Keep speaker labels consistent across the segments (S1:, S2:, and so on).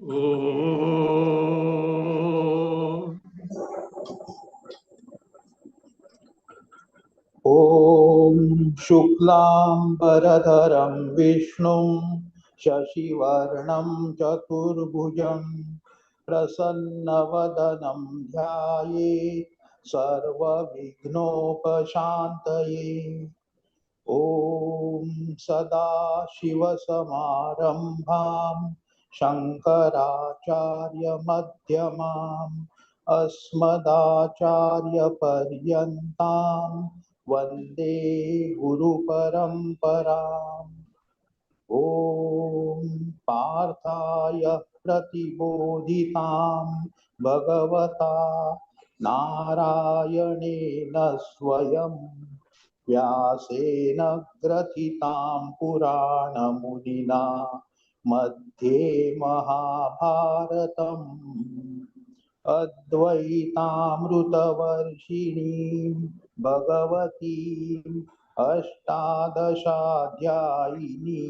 S1: Om.
S2: Om Shuklambaradharam Vishnum Shashivarnam Chaturbhujam Prasannavadanam Dhyaye Sarva Vignopashantaye. Om Sada Shiva Samarambham Shankaracharya Madhyamam Asmadacharya Paryantam Vande Guru Paramparam. Om Parthaya Pratibodhitam Bhagavata Narayanena Swayam Vyasena grathitam Puranamudina Madhye Mahabharatam Advaitamrutavarshini Bhagavati Ashtadashadhyayini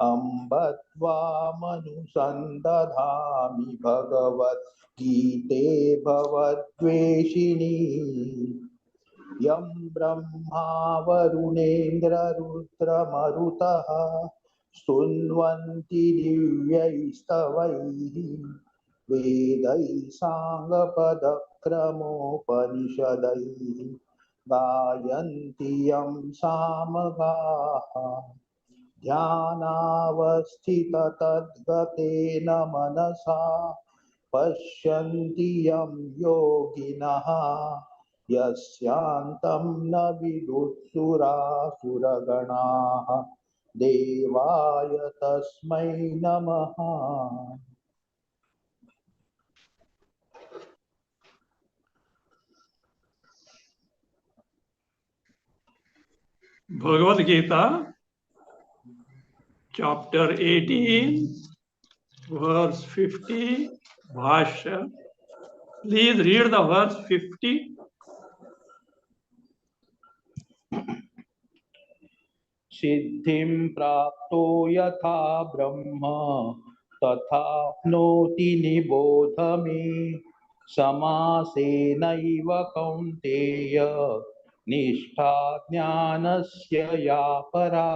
S2: Ambatvamanusandathami Bhagavat Gite Bhavadveshini Yam Brahma Varunendra Rudra Marutaha Stunvanti Divyaistavaihi Vedai Sangapadakramopanishadaihi Gayanti Yam Samagaha Dhyanavasthita Tadgatena Manasa Pashyanti Yam Yoginaha Yasyantam na vidutsura suraganaha Devaya tasmai namaha.
S1: Bhagavad Gita, chapter 18, verse 50, Bhasya. Please read the verse 50.
S2: Siddhim prapto yatha brahma tatapnoti nibodhame samasenaiva kaunteya nishtha jnanasya ya para.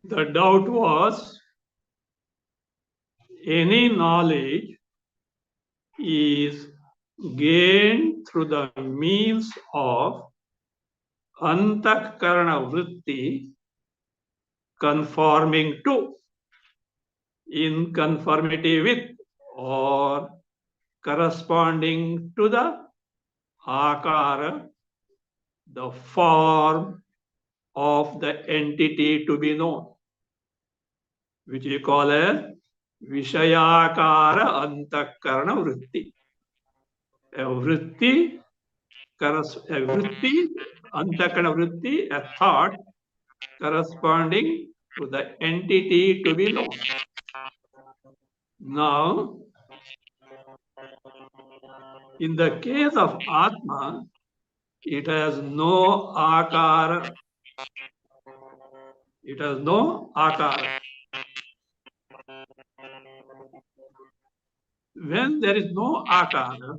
S1: The doubt was, any knowledge is gained through the means of antakarana vritti, conforming to, in conformity with, or corresponding to the akara, the form of the entity to be known, which we call as Vishayakara Antakarana Vritti. A vritti, Antakarana Vritti, a thought corresponding to the entity to be known. Now, in the case of Atma, it has no akara. It has no akara. When there is no akara,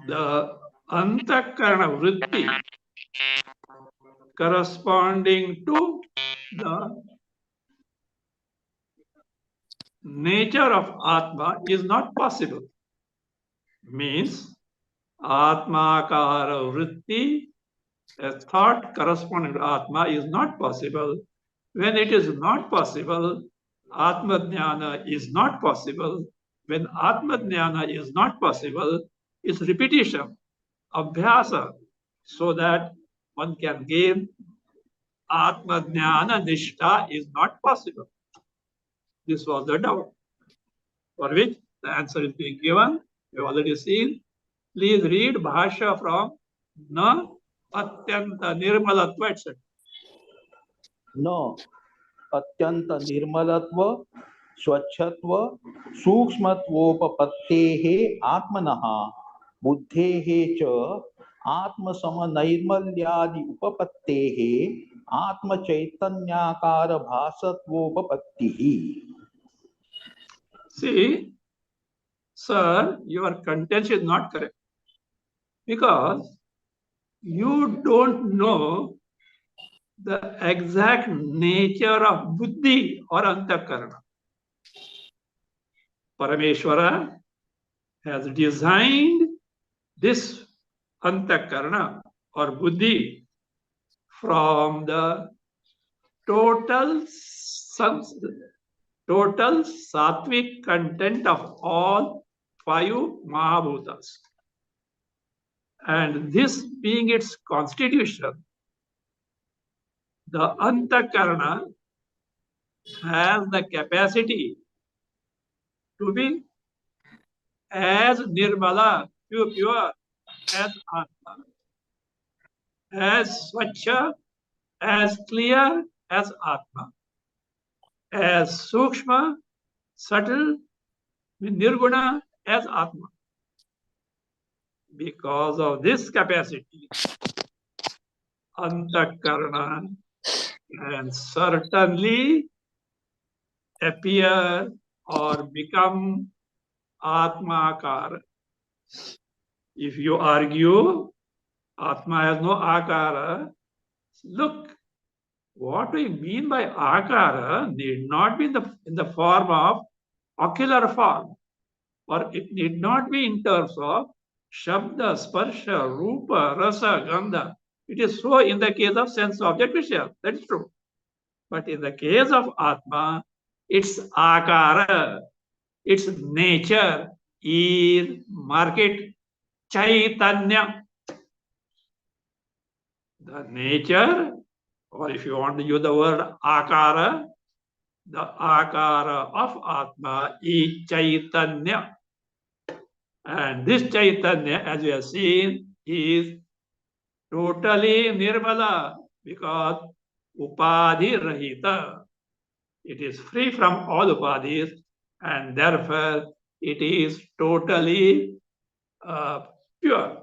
S1: the antakarana vritti corresponding to the nature of Atma is not possible. Means Atmakara vritti, a thought corresponding to Atma, is not possible. When it is not possible, Atma Jnana is not possible. When Atma Jnana is not possible, it's repetition, abhyasa, so that one can gain Atma Jnana Nishtha is not possible. This was the doubt, for which the answer is being given. We have already seen. Please read Bhasya from Na Atyanta Nirmalatva, etc.
S2: No atyanta nirmalatva swachhatva सूक्ष्मत्वोपपत्तेः आत्मनः बुद्धेः च आत्मसमनैर्मल्यादि उपपत्तेः आत्मचैतन्याकार भासत्वोपपत्तिः.
S1: See, sir, your contention is not correct because you don't know the exact nature of buddhi or antakarana. Parameshwara has designed this antakarana or buddhi from the total sattvic content of all five Mahabhutas. And this being its constitution, the antakarana has the capacity to be as nirmala, pure as Atma, as swachha, as clear as Atma, as sukshma, subtle, nirguna as Atma. Because of this capacity, antakarana can certainly appear or become atmakara. If you argue Atma has no akara, look, what we mean by akara need not be in the form of ocular form, or it need not be in terms of shabda, sparsha, rupa, rasa, gandha. It is so in the case of sense object Vishya, that is true. But in the case of Atma, its akara, its nature is market chaitanya. The nature, or if you want to use the word akara, the akara of Atma is chaitanya. And this chaitanya, as we have seen, is totally nirmala because upadhi rahita. It is free from all upadhis and therefore it is totally pure.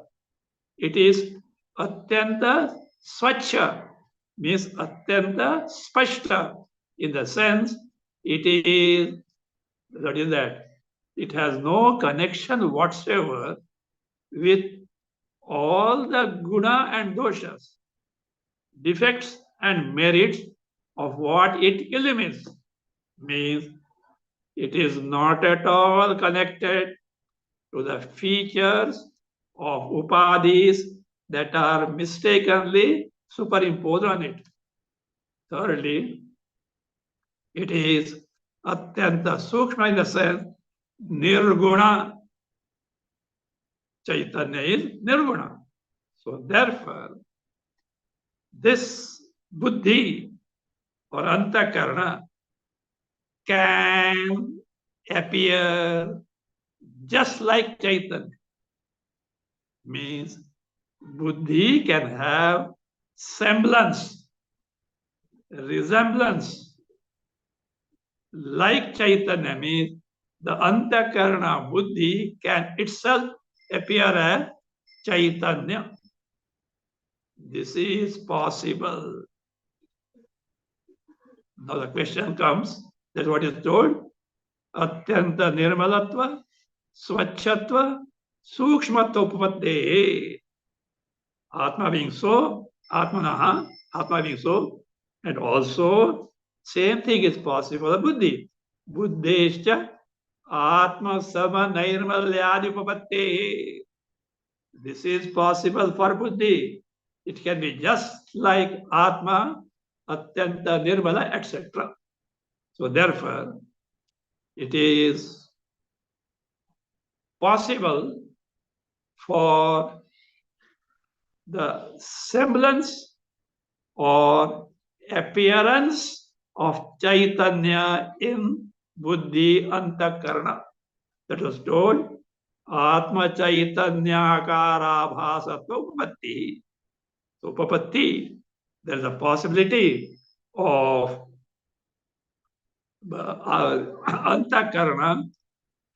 S1: It is atyanta swachha, means atyanta spashta, in the sense it is, what is that? It has no connection whatsoever with all the guna and doshas, defects and merits of what it eliminates. Means it is not at all connected to the features of upadhis that are mistakenly superimposed on it. Thirdly, it is atyanta sukshma in the sense nirguna. Chaitanya is nirguna. So therefore, this buddhi or antakarana can appear just like Chaitanya. Means buddhi can have semblance, resemblance, like Chaitanya. Means the antakarana buddhi can itself appear as Chaitanya. This is possible. Now the question comes, that's what is told, atyanta nirmalatva, swachatva, sukshmatva upapatte. Atma being so, atmanaha, Atma being so, and also same thing is possible for buddhi. Buddhescha atma sama nirmalyadi upapatte. This is possible for buddhi. It can be just like Atma, Atyanta Nirmala, etc. So therefore, it is possible for the semblance or appearance of Chaitanya in Buddhi Antakarana. That was told, Atma Chaitanya Akara Bhasatva Upapatti. So Upapatti, there is a possibility of Antakarana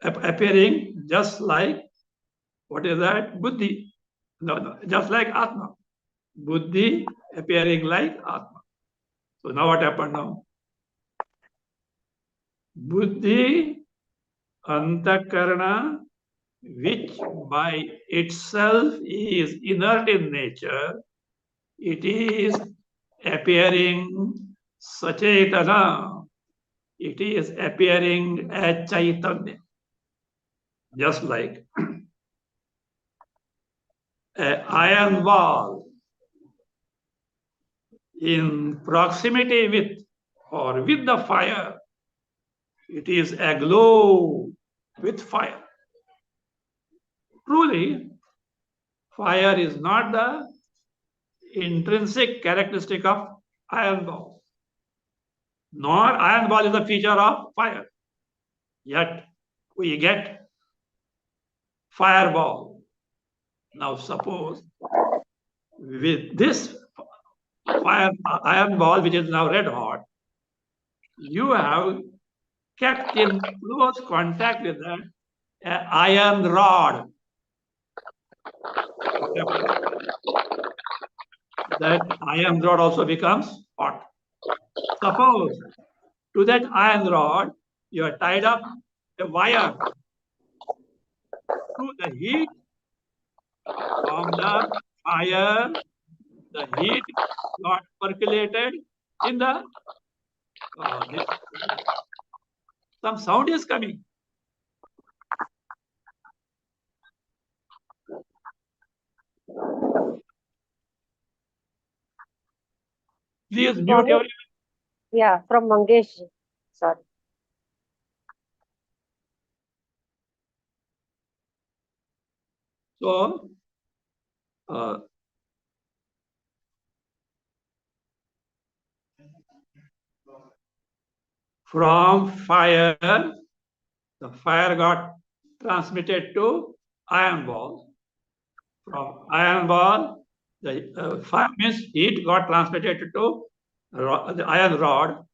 S1: appearing just like, what is that? Buddhi. No, just like Atma. Buddhi appearing like Atma. So now what happened now? Buddhi Antakarana, which by itself is inert in nature, it is appearing Sachetana. It is appearing as Chaitanya. Just like an iron wall in proximity with or with the fire, it is aglow with fire. Truly, fire is not the intrinsic characteristic of iron ball, nor iron ball is a feature of fire. Yet we get fireball. Now suppose with this iron ball, which is now red hot, you have kept in close contact with an iron rod. That iron rod also becomes hot. Suppose to that iron rod, you are tied up a wire. Through the heat from the fire, the heat got percolated in the some sound is coming. Please mute your.
S3: Yeah, from Mangesh. Sorry.
S1: So, from fire, the fire got transmitted to iron ball. From iron ball, the fire means heat got transmitted to the iron rod.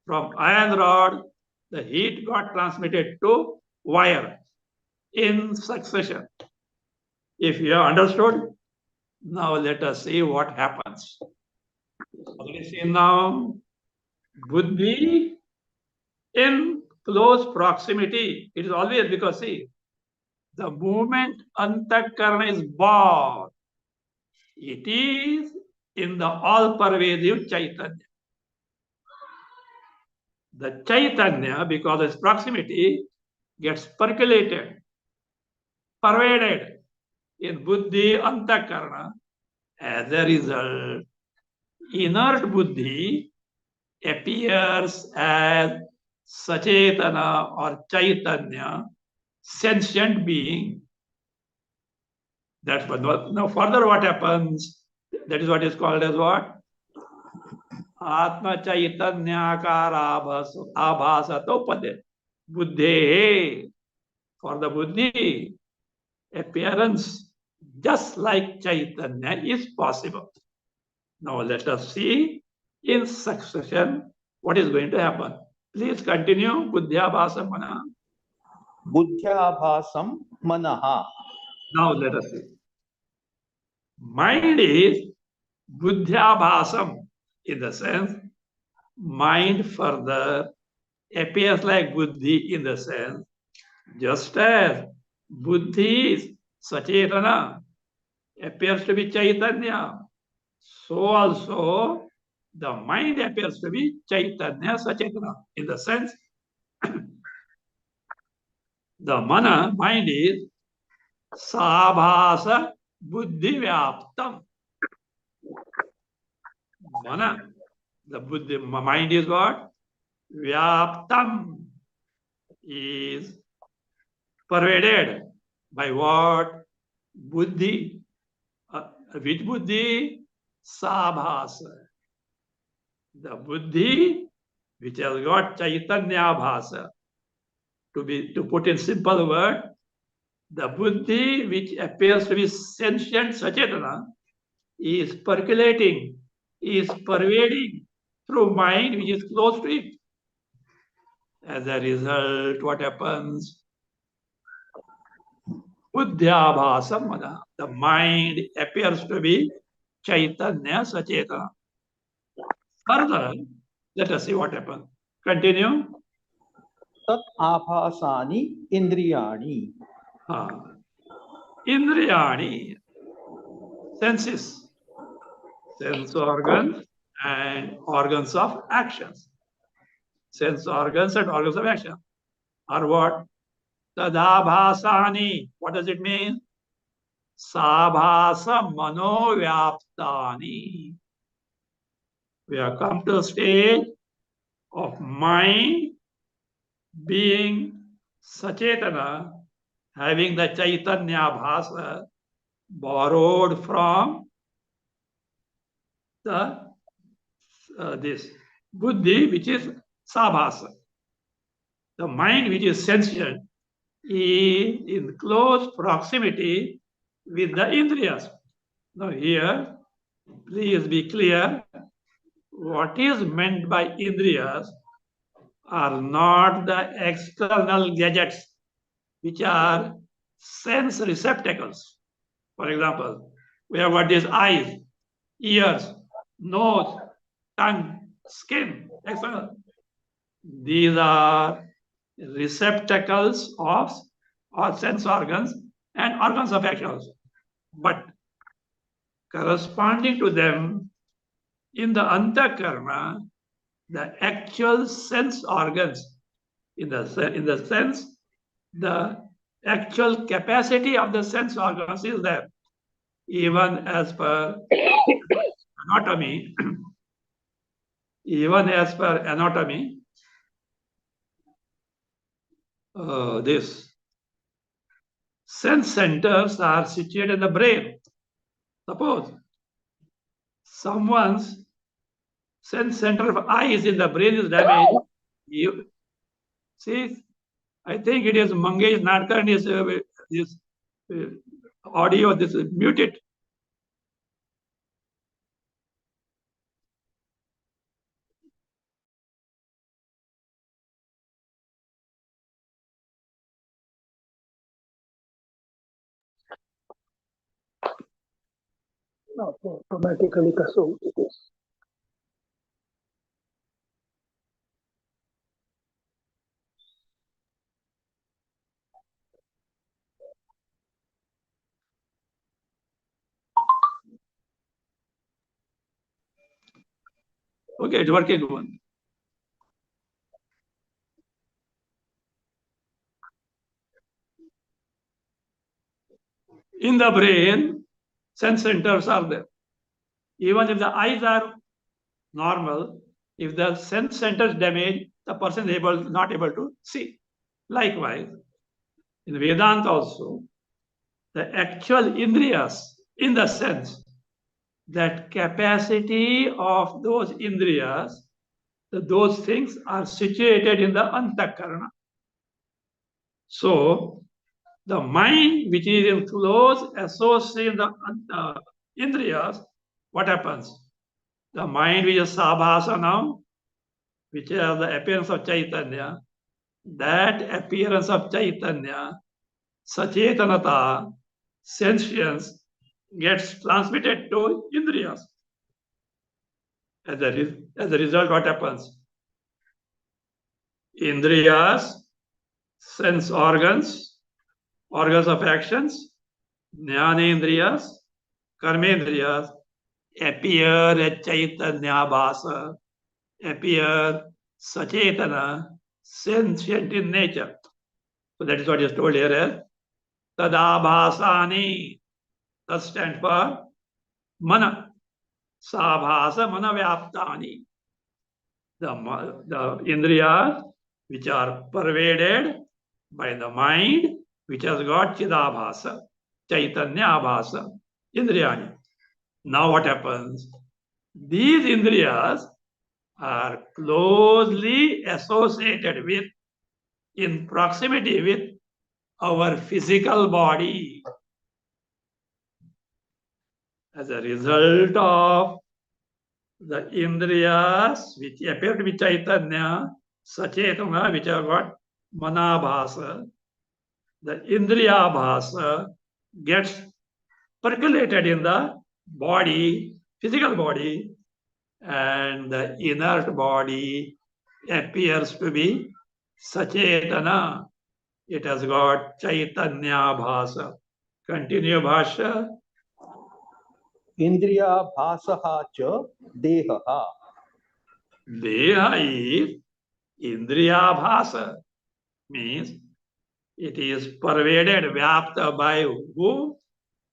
S1: From iron rod, the heat got transmitted to wire in succession. If you have understood, now let us see what happens. Already seen now, buddhi in close proximity. It is always because, see, the moment antakarana is born, it is in the all-pervasive Chaitanya. The Chaitanya, because of its proximity, gets percolated, pervaded in buddhi antakarana. As a result, inert buddhi appears as Sachetana or Chaitanya, sentient being. That's what. Now, further, what happens? That is what is called as what? Atma Chaitanyakara abhasatopade. Buddhe. For the buddhi, appearance just like Chaitanya is possible. Now, let us see in succession what is going to happen. Please continue. Buddhyabhasam mana.
S2: Buddhyabhasam manaha.
S1: Now let us see. Mind is buddhyabhasam in the sense mind further appears like buddhi in the sense just as buddhi is sachetana appears to be chaitanya, so also the mind appears to be chaitanya sachetana in the sense the mind is sabhasa buddhi vyaptam. Mana, the buddhi mind is what? Vyaptam is pervaded by what? Buddhi. Which buddhi? Sabhasa. The buddhi which has got chaitanya bhasa. To put in simple word, the buddhi which appears to be sentient sachetana is percolating, is pervading through mind which is close to it. As a result, what happens? Buddhyabhasam mana. The mind appears to be chaitanya sachetana. Further, let us see what happens. Continue.
S2: tat abhasani indriyani.
S1: Indriyani, senses, sense organs and organs of actions. Sense organs and organs of action are what? Tadabhasani. What does it mean? Sabhasa manovyaptani. We have come to the stage of mind being Sachetana, having the Chaitanya Bhasa borrowed from the this Buddhi, which is Sabhasa. The mind, which is sentient, is in close proximity with the Indriyas. Now here, please be clear, what is meant by Indriyas are not the external gadgets, which are sense receptacles. For example, we have got these eyes, ears, nose, tongue, skin, etc. These are receptacles of or sense organs and organs of action. But corresponding to them in the antakarna, the actual sense organs, in the sense, the actual capacity of the sense organs is there, even as per anatomy. Even as per anatomy, this sense centers are situated in the brain. Suppose someone's sense center of eyes in the brain is damaged. You see, I think it is Mangesh Nadkar, his audio, this is muted.
S4: Automatically कसं होतं ते?
S1: Okay, it's working one. In the brain, sense centers are there. Even if the eyes are normal, if the sense center is damaged, the person is not able to see. Likewise, in Vedanta also, the actual indriyas, in the sense that capacity of those indriyas, those things are situated in the antakarana. So, the mind, which is in close association with the indriyas, what happens? The mind, which is sabhasa now, which has the appearance of Chaitanya, that appearance of Chaitanya, sachetanata, sentience, gets transmitted to indriyas. As a result, what happens? Indriyas, sense organs, organs of actions, jnanendriyas, karmendriyas, appear as Chaitanya Bhasa, appear Sachetana, sentient in nature. So that is what is told here as Tadabhasani. That stands for Mana. Sabhasa Mana Vyaptani. The Indriyas, which are pervaded by the mind, which has got Chidabhasa, Chaitanya Bhasa, Indriyani. Now what happens? These Indriyas are closely associated with, in proximity with, our physical body. As a result of the Indriyas, which appear to be Chaitanya, Sachetana, which are what? Manabhasa, the Indriya Bhasa gets percolated in the body, physical body, and the inert body appears to be Sachetana, it has got Chaitanya Bhasa. Continue Bhasya.
S2: Indriya bhasaha cha dehaha.
S1: Deha is Indriya Bhasa, means it is pervaded, vyapta by who?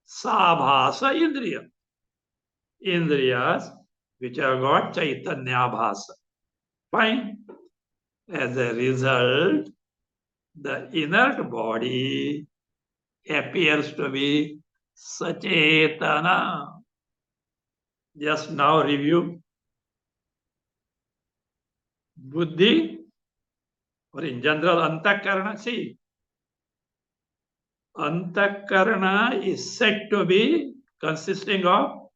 S1: Sabhasa Indriya. Indriyas which have got Chaitanya Bhasa. Fine. As a result, the inert body appears to be Sachetana. Just now review. Buddhi, or in general, Antakarana. See, Antakarana is said to be consisting of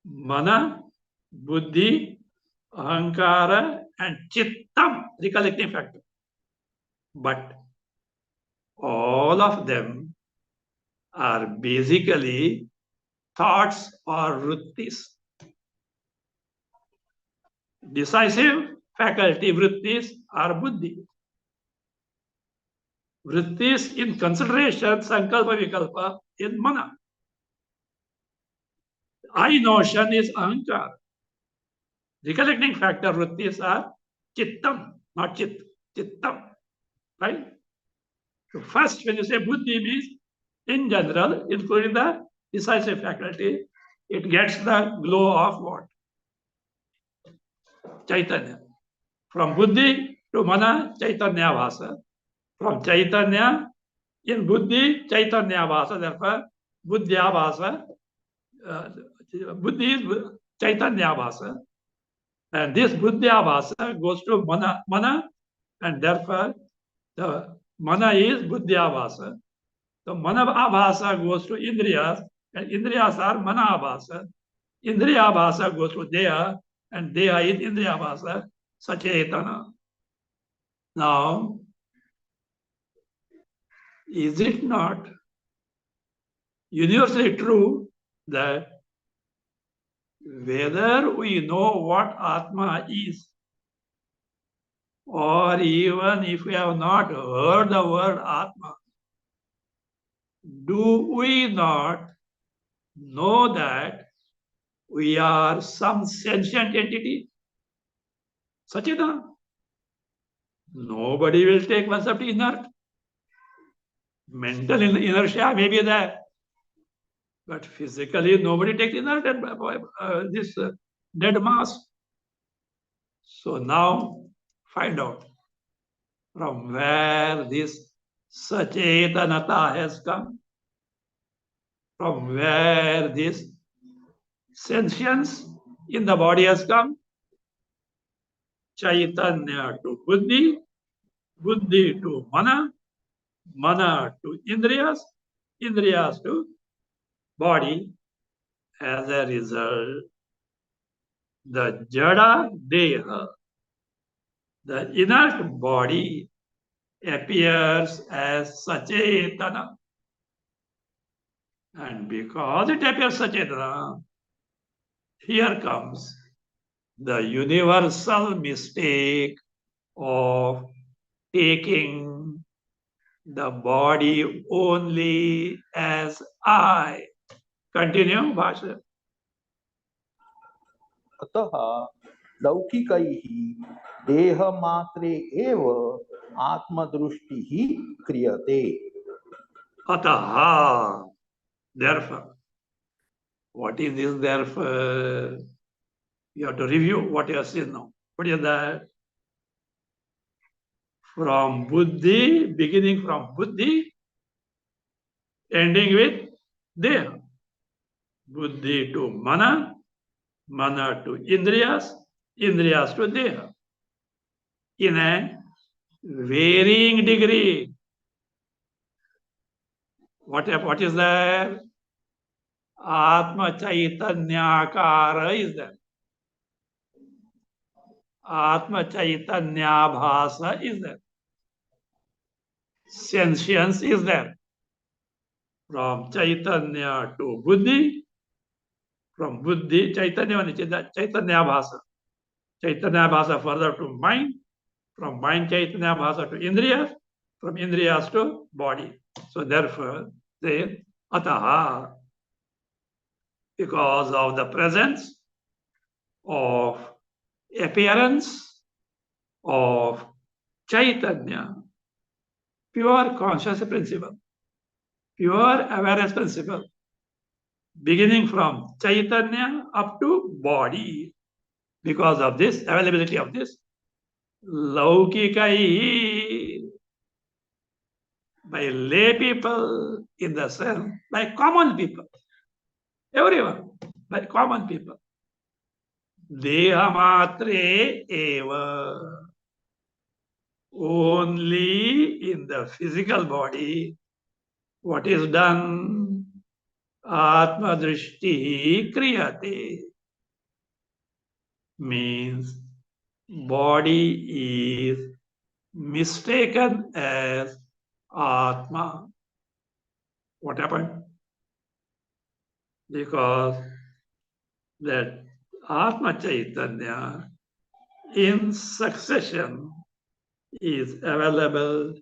S1: Mana, Buddhi, Ahankara, and Chittam, recollecting factor. But all of them are basically thoughts or vrittis. Decisive faculty vrittis are buddhi. Vrittis in consideration, sankalpa vikalpa, in mana. I notion is ahankara. Recollecting factor vrittis are chittam, not chit, chittam. Right? So first, when you say buddhi means in general, including the decisive faculty, it gets the glow of what? Chaitanya. From buddhi to mana, Chaitanya Bhasa. From Chaitanya, in buddhi, Chaitanya Bhasa. Therefore, buddhya Bhasa. Buddhi is Chaitanya Bhasa. And this buddhya Bhasa goes to mana, and therefore, the mana is buddhya Bhasa. So mana Bhasa goes to Indriyas, and Indriyas are mana Bhasa. Indriya Bhasa goes to Deha, and Deha is Indriya Bhasa, Sachetana. Now, is it not universally true that whether we know what Atma is, or even if we have not heard the word Atma, do we not know that we are some sentient entity? Sachetana. Nobody will take concept inert. Mental inertia may be there, but physically nobody takes inert this dead mass. So now find out from where this Sachetanata has come, from where this sentience in the body has come. Chaitanya to Buddhi, Buddhi to Mana, Mana to Indriyas, Indriyas to body. As a result, the Jada Deha, the inert body, appears as Sachetana. And because it appears Sachetana, here comes the universal mistake of taking the body only as I. Continue, Bhasya.
S2: अतः लौकिकैः देहमात्रे एव आत्मदृष्टिः क्रियते.
S1: Ataha. Therefore. What is this therefore? You have to review what you have seen now. What is that? From buddhi, beginning from buddhi, ending with deha. Buddhi to mana, mana to indriyas, indriyas to deha. In a varying degree. What is there? Atma Chaitanyakara is there. Atma Chaitanya Bhasa is there. Sentience is there. From Chaitanya to Buddhi, from Buddhi, Chaitanya Bhasa. Chaitanya Bhasa further to mind, from mind Chaitanya Bhasa to Indriyas, from Indriyas to body. So therefore, say Ataha, because of the presence of appearance of Chaitanya, pure conscious principle, pure awareness principle, beginning from Chaitanya up to body. Because of this, availability of this, Laukikai, by lay people in the sense, by common people, everyone, by common people. Dehamatre eva, only in the physical body, what is done? Atma drishti kriyate, means body is mistaken as Atma. What happened? Because that Atma Chaitanya in succession is available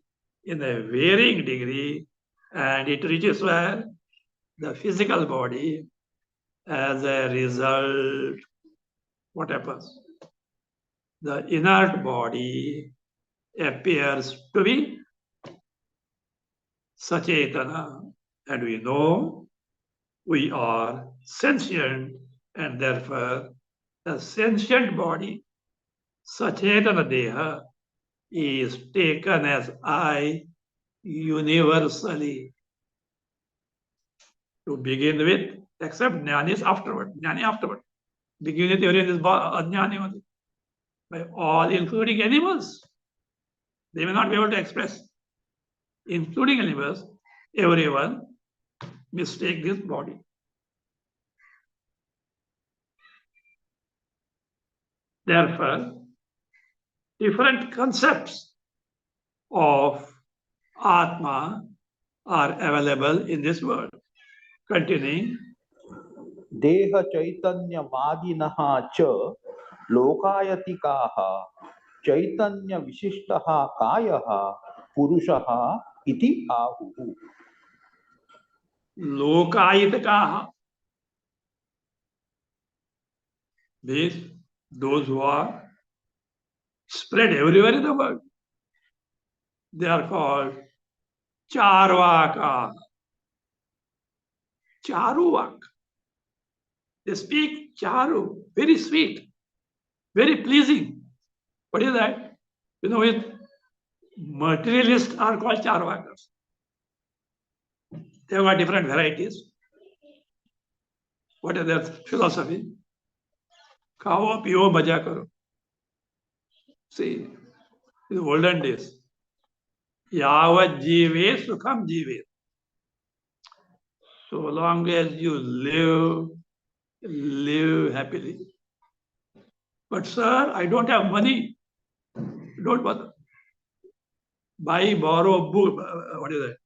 S1: in a varying degree, and it reaches where? The physical body. As a result, what happens? The inert body appears to be Sachetana, and we know we are sentient, and therefore the sentient body, Sachetana Deha, is taken as I universally. To begin with, except Jnani is afterward. Jnani afterward. Begin with everyone is Ajnani only. By all, including animals. They may not be able to express. Including animals, everyone mistake this body. Therefore, different concepts of Atma are available in this world. Continuing.
S2: देह चैतन्य वादिनः च लोकायतिकाः चैतन्य विशिष्टः कायः पुरुषः इति आहुः.
S1: Lokayitakaha. Those who are spread everywhere in the world. They are called Charvaka. Charuvak. They speak Charu, very sweet, very pleasing. What is that? You know, it materialists are called Charvakas. They have got different varieties. What is their philosophy? Khao, piyo, maja karo. See, in the olden days, Yavat jive, sukham jive. So long as you live happily. But sir, I don't have money. Don't bother. Buy, borrow, what is that?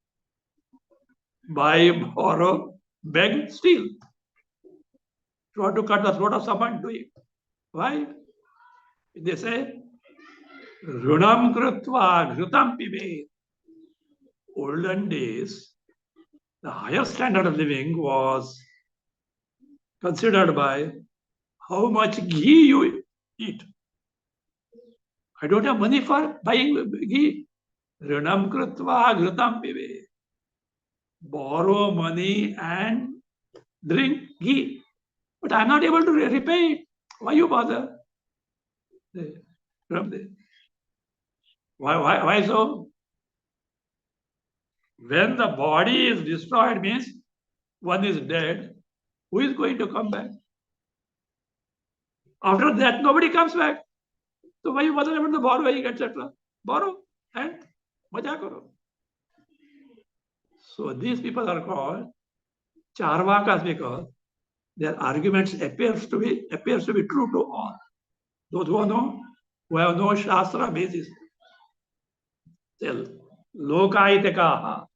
S1: Buy, borrow, beg, steal. Try to cut the throat of someone, do it. Why? They say, Runam krutva ghrutam pibe. Olden days, the higher standard of living was considered by how much ghee you eat. I don't have money for buying ghee. Runam krutva ghrutam pibe. Borrow money and drink ghee. But I'm not able to repay it. Why you bother? Why so? When the body is destroyed, means one is dead. Who is going to come back? After that, nobody comes back. So why you bother about the borrowing, etc.? Borrow and maja karo. So these people are called Charvakas because their arguments appears to be true to all. Those who have no Shastra basis. Still, Lokayitakaha,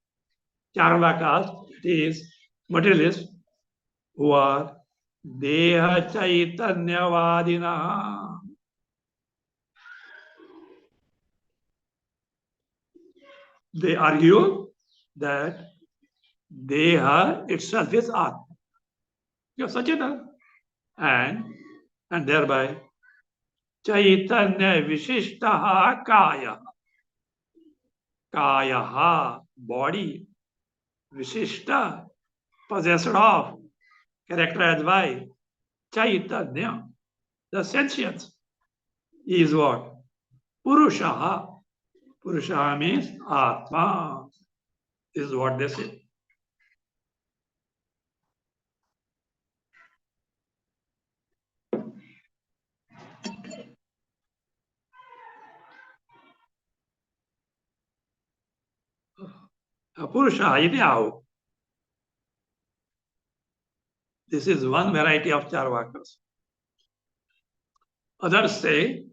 S1: Charvakas, it is materialists who are Deha Chaitanyavadina. they argue that Deha itself is Atma. You're Sachitana. And thereby Chaitanya Vishishtaha Kaya. Kaya, body. Vishishta, possessed of, characterized by Chaitanya, the sentience, is what? Purusha. Purusha means Atma, is what they say. Purusha iti ahu. This is one variety of Charvakas. Others say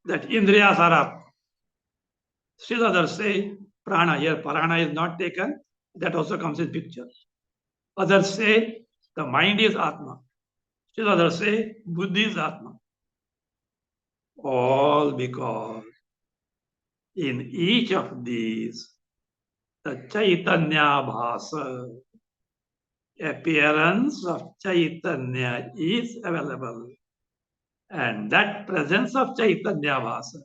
S1: that Indriyas are Atma. Still others say Prana. Here Prana is not taken. That also comes in picture. Others say the mind is Atma. Still others say Buddhi is Atma. All because in each of these, the Chaitanya Bhasa, appearance of Chaitanya is available. And that presence of Chaitanya Bhasa,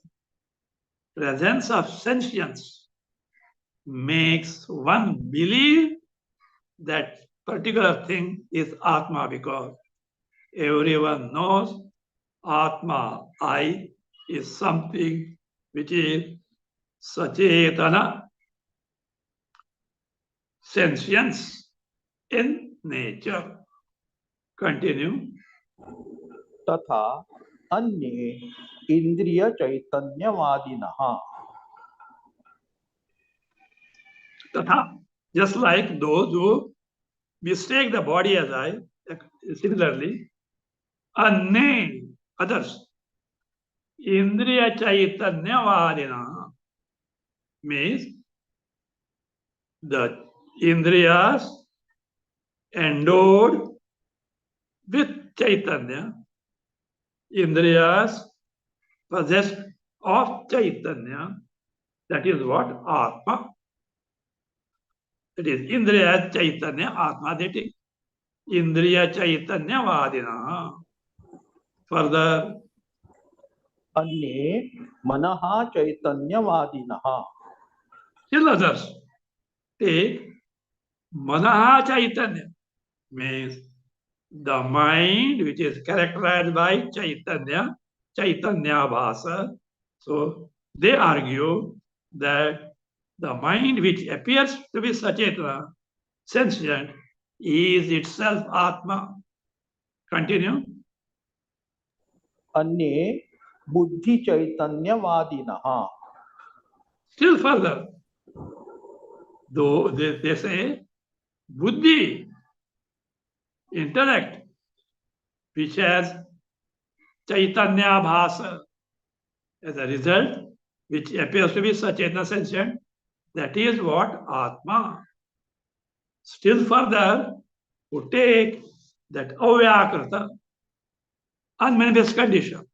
S1: presence of sentience, makes one believe that particular thing is Atma, because everyone knows Atma, I, is something which is Sachetana, sentience in nature. Continue.
S2: तथा अन्ये इंद्रिय चैतन्यवादिनः
S1: Tatha, just like those who mistake the body as I, similarly, Anne, others, Indriya Chaitanyavadina means the Indriyas endowed with Chaitanya, Indriyas possessed of Chaitanya, that is what Atma. It is Indriya Chaitanya Atma, that is Indriya Chaitanya Vadina. Further,
S2: अन्ये मनः चैतन्यवादिनः
S1: still others take Manaha Chaitanya, means the mind which is characterized by Chaitanya, Chaitanya Bhasa. So they argue that the mind which appears to be Sachetana, sentient, is itself Atma. Continue.
S2: अन्ये बुद्धि चैतन्यवादिनः
S1: Still further, though they say Buddhi, intellect, which has Chaitanya Bhasa as a result, which appears to be Sachetana, sentient, that is what Atma. Still further, to take that avyakrita, unmanifest condition,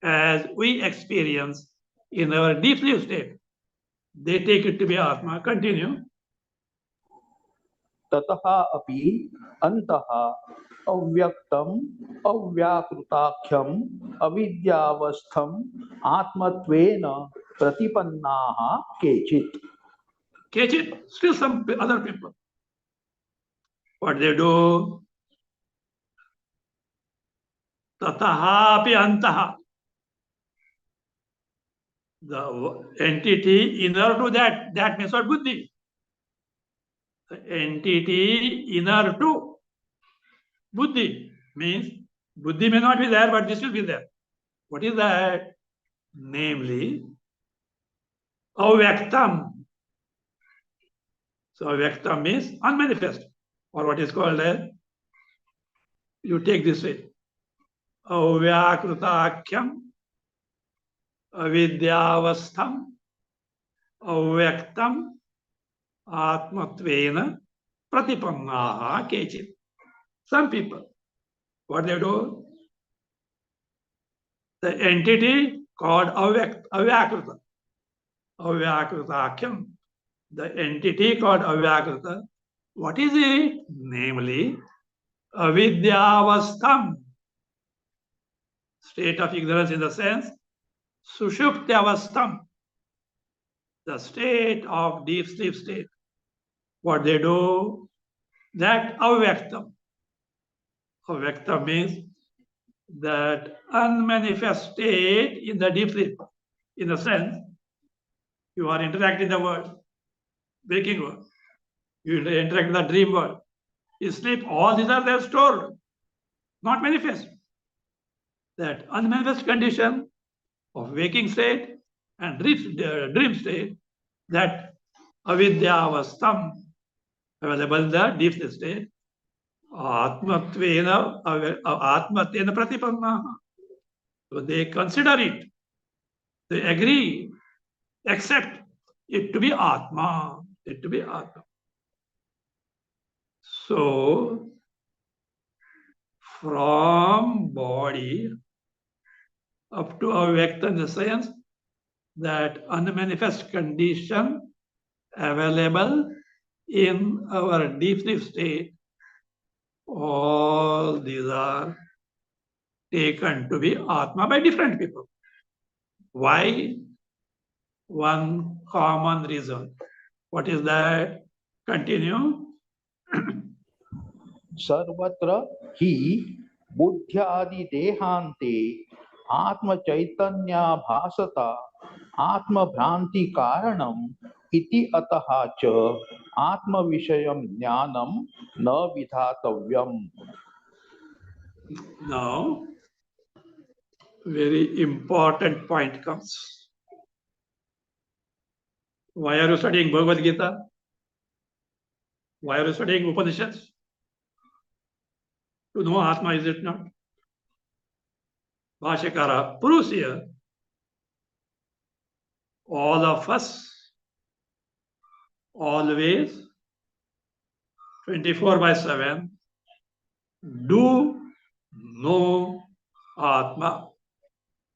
S1: as we experience in our deep sleep state, they take it to be Atma. Continue.
S2: ततः अपि अन्तः अव्यक्तम् अव्याकृताख्यम् अविद्यावस्थम् आत्मत्वेन प्रतिपन्नाः केचित्
S1: Kechit, still some other people. What they do? Tataha api antaha. The entity inner to that means what? Buddhi. The entity inner to Buddhi means Buddhi may not be there, but this will be there. What is that? Namely, avyaktam. So avyaktam means unmanifest, or what is called as, you take this way, avyakrutakhyam, avidyavastham, avyaktam, atmatvena, pratipannaha kechit. Some people, what they do? The entity called avyakruta, Avyakritakyam, the entity called Avyakrita. What is it? Namely, avidyavastham, state of ignorance in the sense, sushuptyavastham, the state of deep sleep state. What they do, that avyaktam. Avyaktam means that unmanifest state in the deep sleep. In a sense, you are interacting the world, waking world. You interact in the dream world. In sleep, all these are there stored, not manifest. That unmanifest condition of waking state and dream state, that avidyavastham, available in the deep sleep state, atmatvena pratipanna. So they consider it, they agree, accept it to be Atma, it to be Atma. So, from body up to Avyakta in the sense that unmanifest condition available in our deep sleep state, all these are taken to be Atma by different people. Why? One common reason. What is that? Continue.
S2: सर्वत्र ही बुद्ध्यादि देहांते आत्म चैतन्या भासता आत्म भ्रांति कारणम इति अतः च आत्म विषयम ज्ञानम न विधातव्यम.
S1: Now, very important point comes. Why are you studying Bhagavad Gita? Why are you studying Upanishads? To know Atma, is it not? Bhashyakara proves here, all of us, always, 24/7, do know Atma.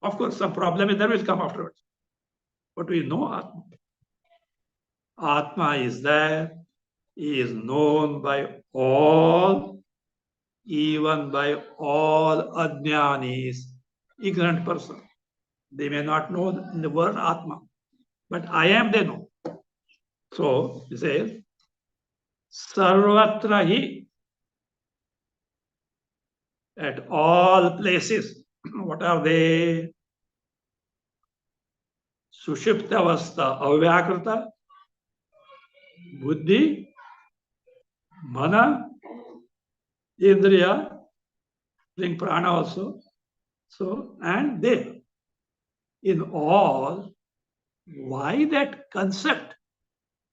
S1: Of course, some problem is there will come afterwards. But we know Atma. Atma is there, he is known by all, even by all ajnanis, ignorant person. They may not know the word Atma, but I am, they know. So, he says, Sarvatra hi, at all places. What are they? Sushiptavastha, Avyakrita, Buddhi, Mana, Indriya, bring prana also. So, and they. In all, why that concept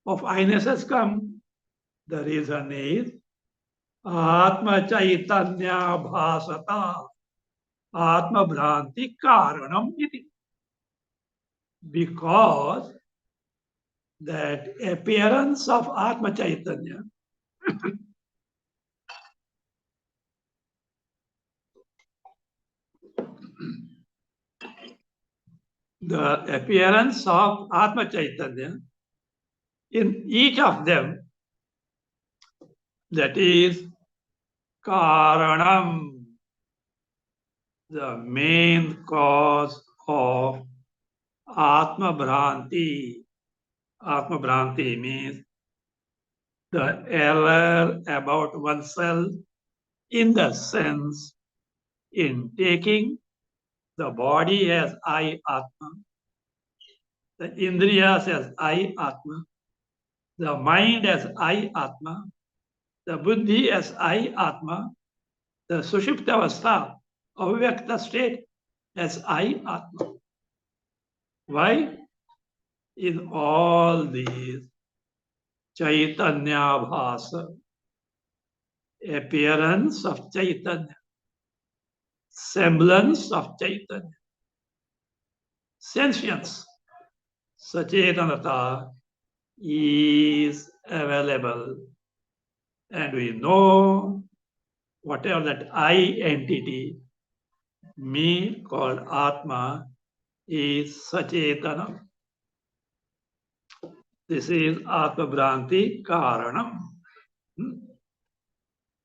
S1: of I-ness has come? The reason is Atma Chaitanya Bhasata Atma Bhranti Karanam iti. Because that appearance of Atma Chaitanya the appearance of Atma Chaitanya in each of them, that is Karanam, the main cause of Atma Bhranti. Atma Bhranti means the error about oneself in the sense in taking the body as I Atma, the Indriyas as I Atma, the mind as I Atma, the Buddhi as I Atma, the Sushuptavastha, Avyakta state as I Atma. Why? In all these, Chaitanya Bhasa, appearance of Chaitanya, semblance of Chaitanya, sentience, Sachetanata is available. And we know whatever that I entity, me called Atma, is Sachetana. This is Atma Bhranti Karanam.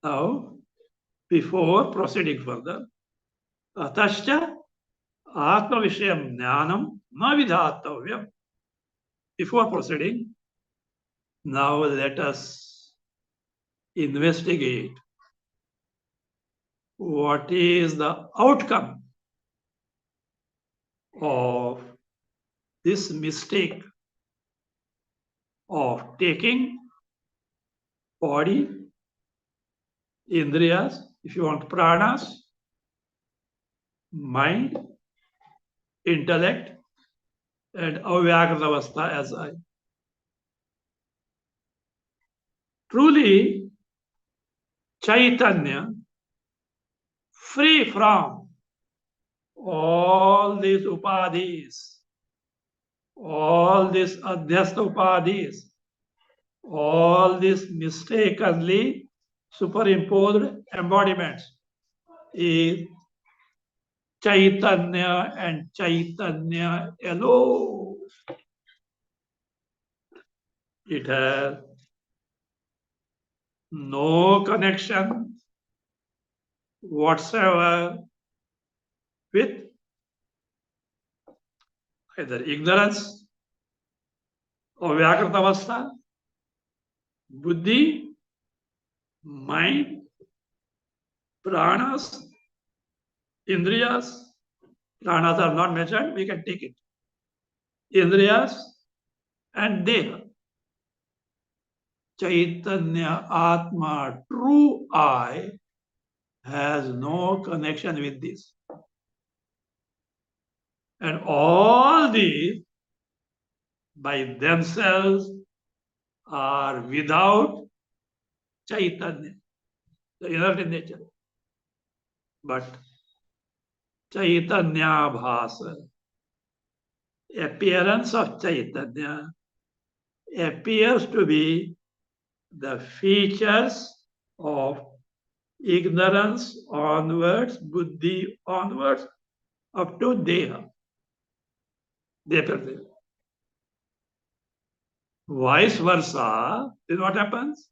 S1: Now, before proceeding further, Atascha Atma Vishayam Jnanam Na Vidhatavyam. Before proceeding, now let us investigate what is the outcome of this mistake of taking body, indriyas, if you want pranas, mind, intellect, and avyakrita avastha as I. Truly, Chaitanya, free from all these upadhis, all these adhyastha upadhis, all these mistakenly superimposed embodiments, is Chaitanya and Chaitanya alone. It has no connection whatsoever with either ignorance or Vyakrtavastha, buddhi, mind, pranas, indriyas. Pranas are not mentioned, we can take it. Indriyas and deha. Chaitanya Atma, true I, has no connection with this. And all these by themselves are without Chaitanya, the inert nature. But Chaitanya Bhasa, appearance of Chaitanya, appears to be the features of ignorance onwards, buddhi onwards, up to deha. Vice versa, is what happens?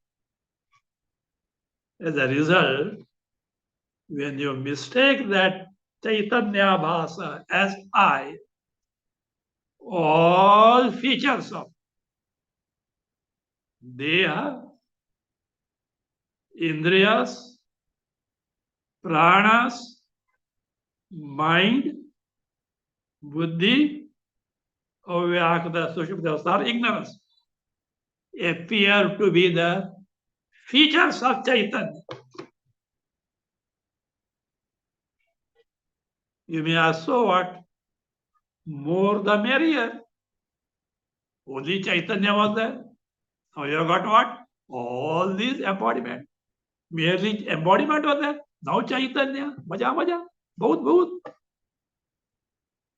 S1: As a result, when you mistake that Chaitanya Bhasa as I, all features of Deha, Indriyas, Pranas, mind, Buddhi, Avyakta, Sushupta, ignorance, appear to be the features of Chaitanya. You may ask, so what? More the merrier. Only Chaitanya was there. Now you have got what? All these embodiment. Merely embodiment was there. Now Chaitanya. Maja, maja. Bahut, bahut.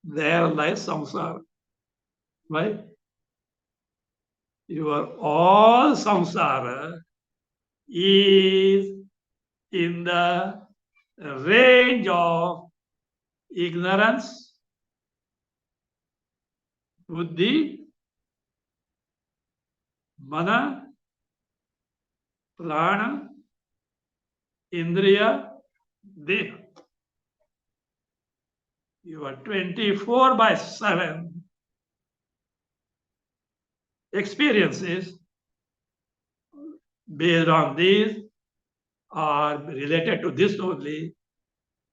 S1: There lies samsara. Right? Your all samsara is in the range of ignorance, buddhi, mana, prana, indriya, deha. Your 24/7 experiences based on these are related to this only.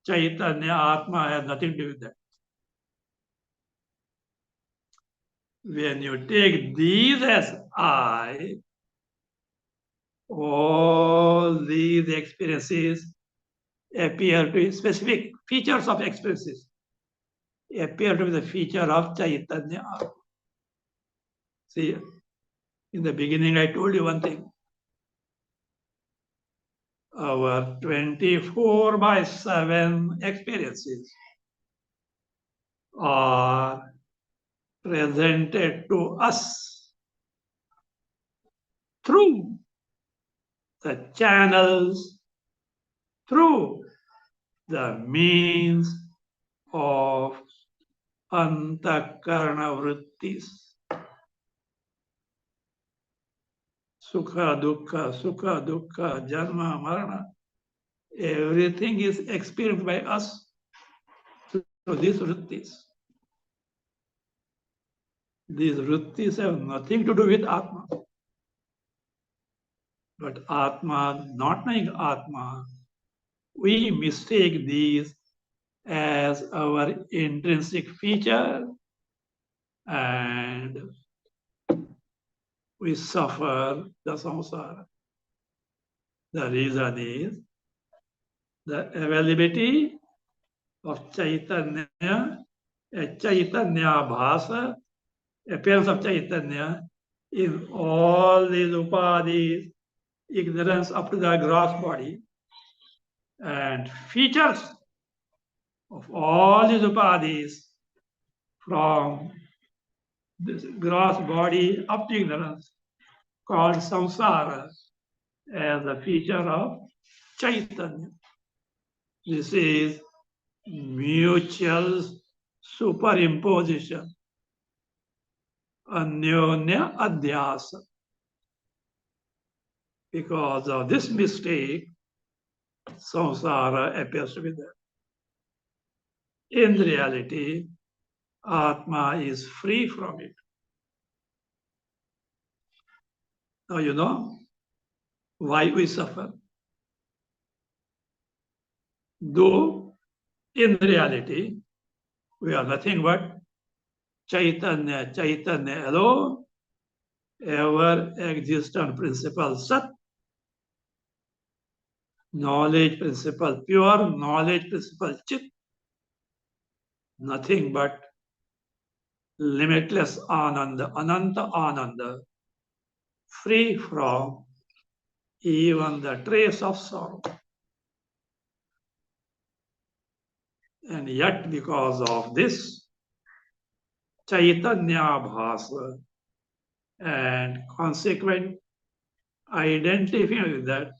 S1: Chaitanya, Atma has nothing to do with that. When you take these as I, all these experiences appear to be specific features of experiences, appear to be the feature of Chaitanya. See, in the beginning I told you one thing. Our 24/7 experiences are presented to us through the channels, through the means of antakarana vrittis. Sukha, dukkha, janma, marana. Everything is experienced by us through these vrittis. These vrittis have nothing to do with Atma. But Atma, not knowing Atma, we mistake these as our intrinsic feature and we suffer the samsara. The reason is the availability of Chaitanya, Chaitanya Bhasa, appearance of Chaitanya in all these upadhis, ignorance up to the gross body, and features of all these upadhis from this gross body up to ignorance, called samsara, as a feature of Chaitanya. This is mutual superimposition, anyonya adhyasa. Because of this mistake, samsara appears to be there. In reality, Atma is free from it. Now you know why we suffer. Though in reality, we are nothing but Chaitanya, Chaitanya alone, ever existent principle Sat, knowledge principle pure, knowledge principle Chit, nothing but limitless Ananda, Ananta Ananda, free from even the trace of sorrow. And yet, because of this Chaitanya Bhasa and consequent identifying with that,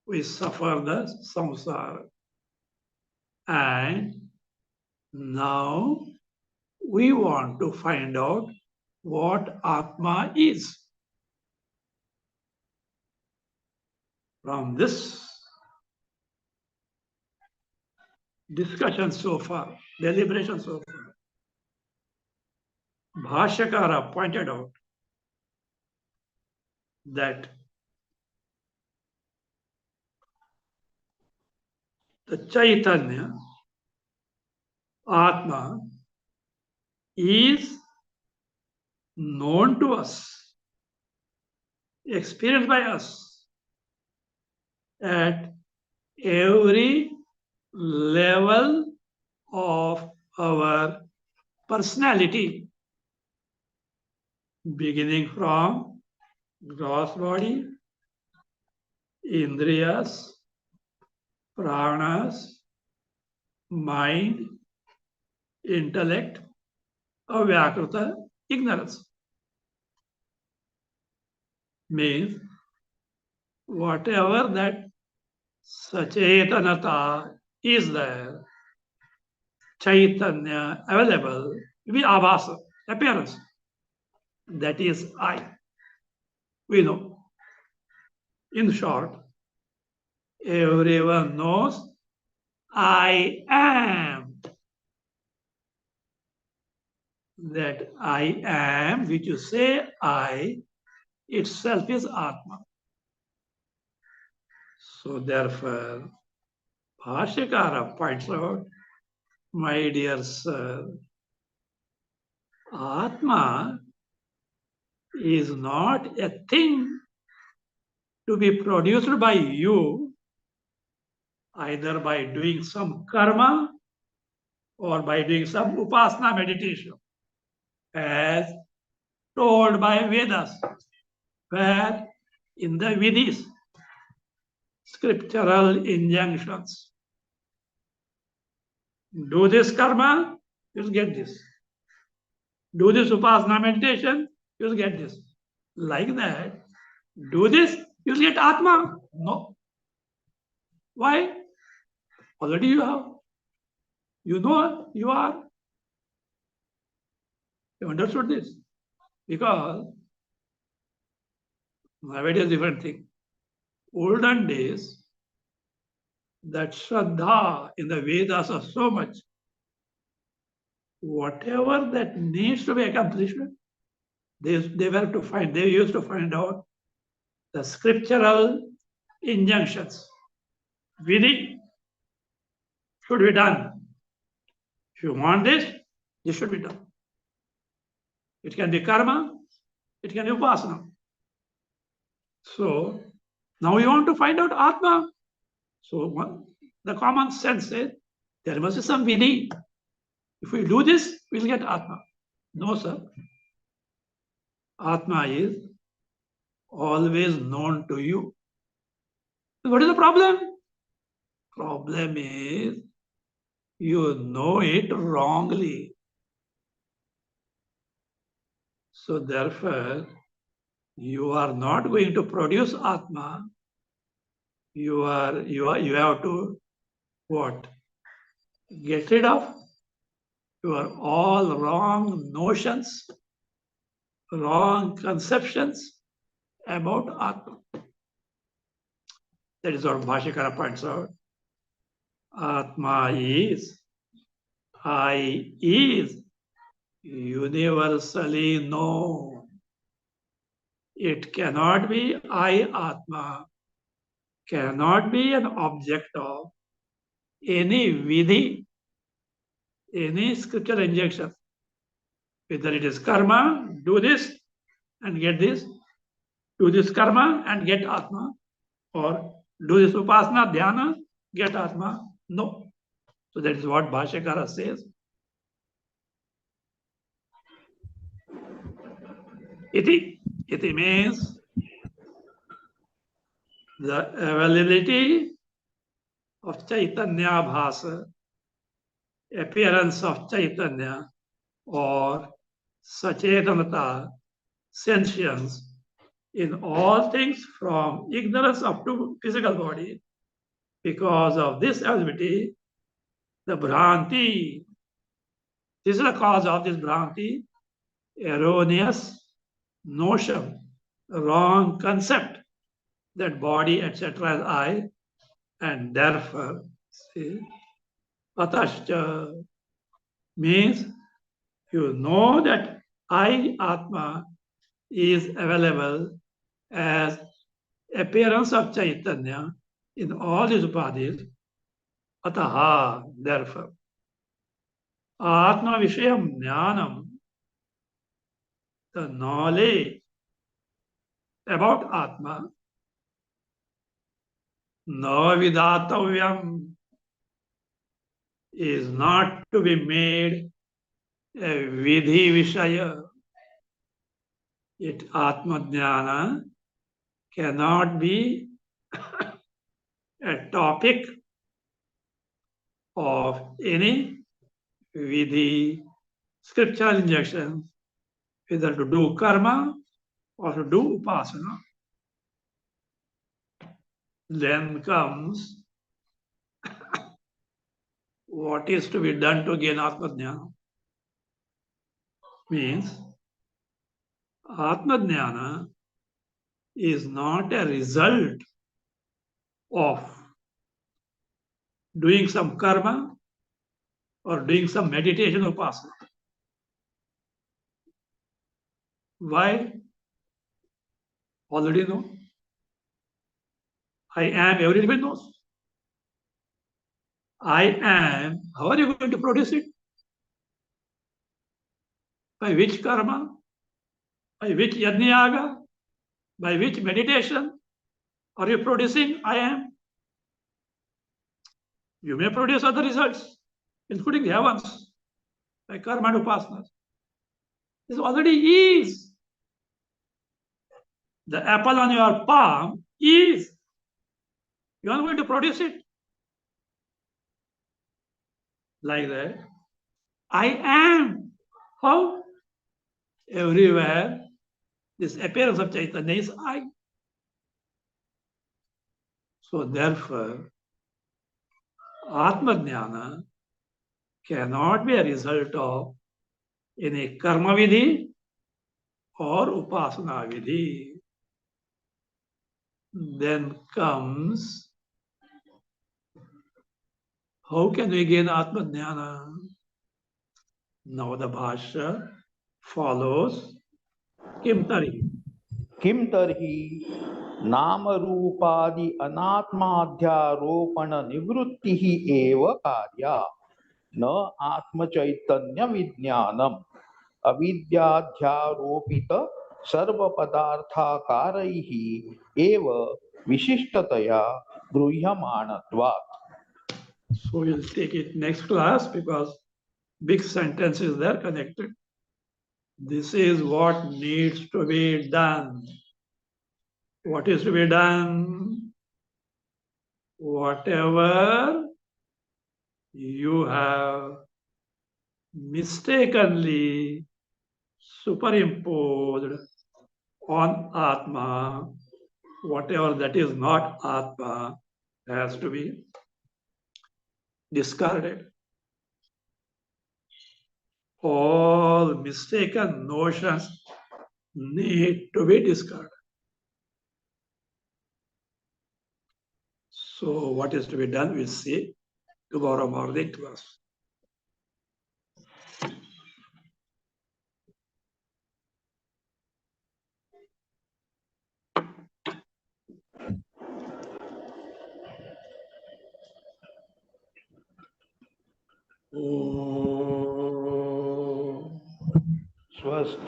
S1: we suffer the samsara. And now we want to find out what Atma is. From this discussion so far, deliberation so far, Bhashyakara pointed out that the Chaitanya, Atma, is known to us, experienced by us at every level of our personality, beginning from gross body, indriyas, pranas, mind, intellect, avyakrita, ignorance. Means whatever that sachetanata is there, chaitanya available, we abhasa, appearance. That is I. We know. In short, everyone knows I am. That I am, which you say I, itself is Atma. So therefore, Bhashyakara points out, my dear sir, Atma is not a thing to be produced by you, either by doing some karma or by doing some upasana meditation, as told by Vedas, where in the Vidis, scriptural injunctions, do this karma, you'll get this. Do this upasana meditation, you'll get this. Like that, do this, you'll get Atma. No. Why? Already you have. You know you are. You understood this. Because Nowadays, different thing. Olden days, that Shraddha in the Vedas are so much. Whatever that needs to be accomplished, they used to find out the scriptural injunctions. Vidhi should be done. If you want this should be done. It can be karma, it can be upasana. So now you want to find out Atma. So the common sense says there must be some vidhi. If we do this, we'll get Atma. No, sir. Atma is always known to you. What is the problem? Problem is you know it wrongly. So therefore, you are not going to produce Atma. You have to what? Get rid of your all wrong notions, wrong conceptions about Atma. That is what Bhashyakara points out. Atma is, I is universally known. It cannot be I Atma, cannot be an object of any vidhi, any scriptural injection. Whether it is karma, do this and get this, do this karma and get Atma, or do this upasana, dhyana, get Atma. No. So that is what Bhashyakara says. Iti means the availability of Chaitanya Bhasa, appearance of Chaitanya, or Sachetanata, sentience, in all things from ignorance up to physical body. Because of this availability, the Bhranti, this is the cause of this Bhranti, erroneous notion, wrong concept that body, etc. is I, and therefore, see, Atascha means you know that I, Atma, is available as appearance of Chaitanya in all his bodies. Ataha, therefore. Atma Vishayam Jnanam, the knowledge about Atma, no vidatavyam, is not to be made a vidhi vishaya. It Atma Jnana cannot be a topic of any vidhi scriptural injections, either to do karma or to do upasana. Then comes what is to be done to gain Atma Jnana. Means Atma Jnana is not a result of doing some karma or doing some meditation upasana. Why? Already know. I am, everybody knows. I am, how are you going to produce it? By which karma? By which yajna, by which meditation are you producing I am? You may produce other results, including the heavens, by karma and upasana. This already is. The apple on your palm is. You are going to produce it. Like that. I am. How? Everywhere, this appearance of Chaitanya is I. So therefore, Atma Jnana cannot be a result of any karma vidhi or upasana vidhi. then comes, how can we gain Atma Jnana? Now the Bhasya follows, Kim Tari.
S2: किम तर्हि नाम रूपादि अनात्माध्यारोपण निवृत्ति ही एव कार्या न आत्म चैतन्य विज्ञानम अविद्याध्यारोपित सर्व पदार्थाकारैः एव विशिष्टतया गृह्यमाणत्वात्.
S1: So we'll take it next class because big sentences there connected. This is what needs to be done. What is to be done? Whatever you have mistakenly superimposed on Atma, whatever that is not Atma, has to be discarded. All mistaken notions need to be discarded. So what is to be done, we'll see tomorrow morning class. Oh.
S2: स्वस्ति.